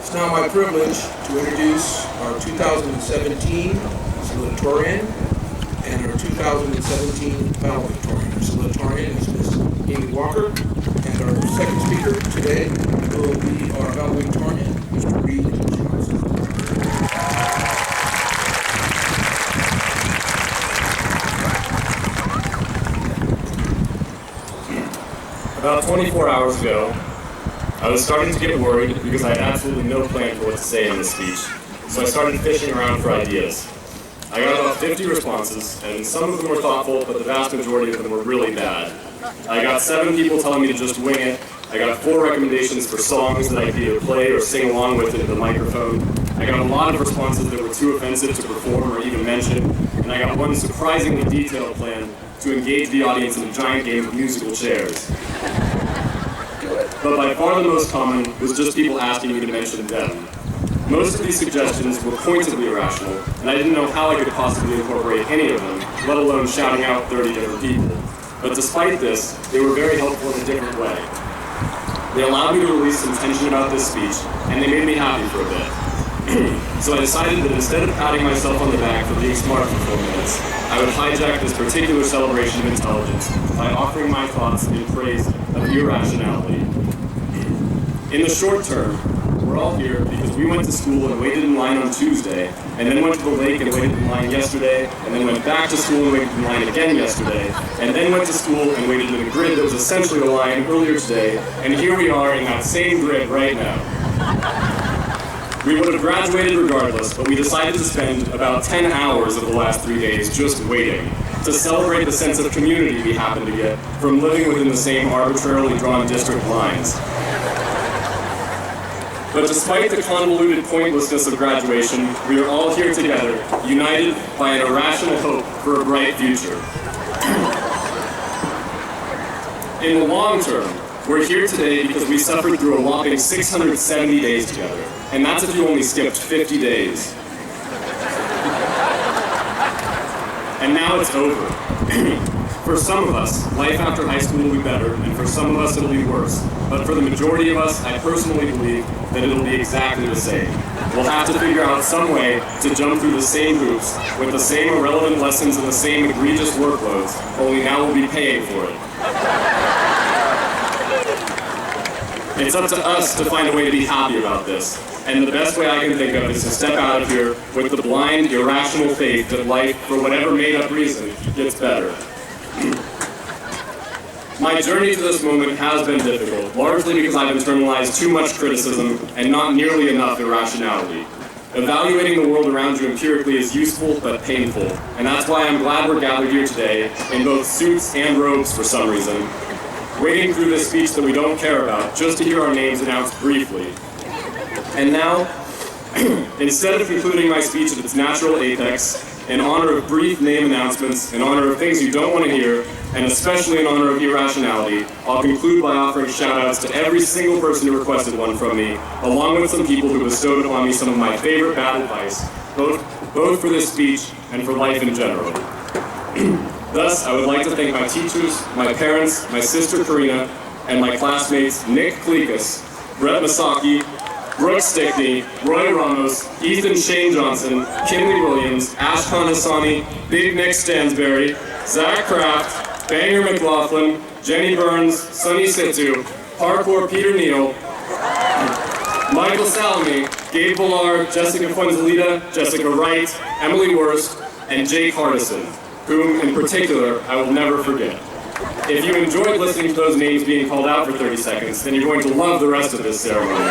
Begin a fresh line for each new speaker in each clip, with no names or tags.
It's now my privilege to introduce our 2017 Valedictorian and our 2017 Valedictorian. Our Valedictorian is Ms. Amy Walker, and our second speaker today will be our Valedictorian, Mr. Reid Johnson.
About 24 hours ago, I was starting to get worried because I had absolutely no plan for what to say in this speech, so I started fishing around for ideas. I got about 50 responses, and some of them were thoughtful, but the vast majority of them were really bad. I got 7 people telling me to just wing it. I got 4 recommendations for songs that I could either play or sing along with into the microphone. I got a lot of responses that were too offensive to perform or even mention, and I got one surprisingly detailed plan to engage the audience in a giant game of musical chairs. But by far the most common was just people asking me to mention them. Most of these suggestions were pointedly irrational, and I didn't know how I could possibly incorporate any of them, let alone shouting out 30 different people. But despite this, they were very helpful in a different way. They allowed me to release some tension about this speech, and they made me happy for a bit. So I decided that instead of patting myself on the back for being smart for 4 minutes, I would hijack this particular celebration of intelligence by offering my thoughts in praise of irrationality. In the short term, we're all here because we went to school and waited in line on Tuesday, and then went to the lake and waited in line yesterday, and then went back to school and waited in line again yesterday, and then went to school and waited in a grid that was essentially a line earlier today, and here we are in that same grid right now. We would have graduated regardless, but we decided to spend about 10 hours of the last 3 days just waiting to celebrate the sense of community we happen to get from living within the same arbitrarily drawn district lines. But despite the convoluted pointlessness of graduation, we are all here together, united by an irrational hope for a bright future. In the long term, we're here today because we suffered through a whopping 670 days together, and that's if you only skipped 50 days. And now it's over. For some of us, life after high school will be better, and for some of us it'll be worse. But for the majority of us, I personally believe that it'll be exactly the same. We'll have to figure out some way to jump through the same hoops with the same irrelevant lessons and the same egregious workloads, only now we'll be paying for it. It's up to us to find a way to be happy about this. And the best way I can think of is to step out of here with the blind, irrational faith that life, for whatever made-up reason, gets better. My journey to this moment has been difficult, largely because I've internalized too much criticism and not nearly enough irrationality. Evaluating the world around you empirically is useful but painful, and that's why I'm glad we're gathered here today in both suits and robes for some reason, waiting through this speech that we don't care about just to hear our names announced briefly. And now, instead of concluding my speech at its natural apex, in honor of brief name announcements, in honor of things you don't want to hear, and especially in honor of irrationality, I'll conclude by offering shout-outs to every single person who requested one from me, along with some people who bestowed upon me some of my favorite bad advice, both for this speech and for life in general. Thus, I would like to thank my teachers, my parents, my sister Corrina, and my classmates Nick Klekas, Brett Masaki, Brooke Stickney, Roy Ramos, Ethan Schain-Johnson, Kinley Williams, Ashton Asani, Big Nick Stansbury, Zach Kraft, Banger McLaughlin, Jenny Byrnes, Sunny Situ, Parkour Peter Neal, Michael Salamy, Gabe Villar, Jessica Fonzalita, Jessica Wright, Emily Wurst, and Jake Hardison, whom in particular I will never forget. If you enjoyed listening to those names being called out for 30 seconds, then you're going to love the rest of this ceremony.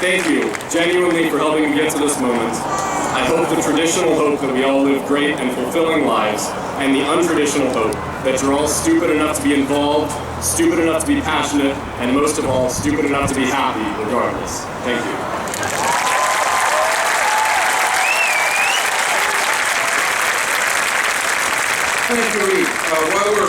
Thank you, genuinely, for helping me get to this moment. I hope the traditional hope that we all live great and fulfilling lives, and the untraditional hope that you're all stupid enough to be involved, stupid enough to be passionate, and most of all, stupid enough to be happy regardless. Thank you.
Thank you, Reid. While we're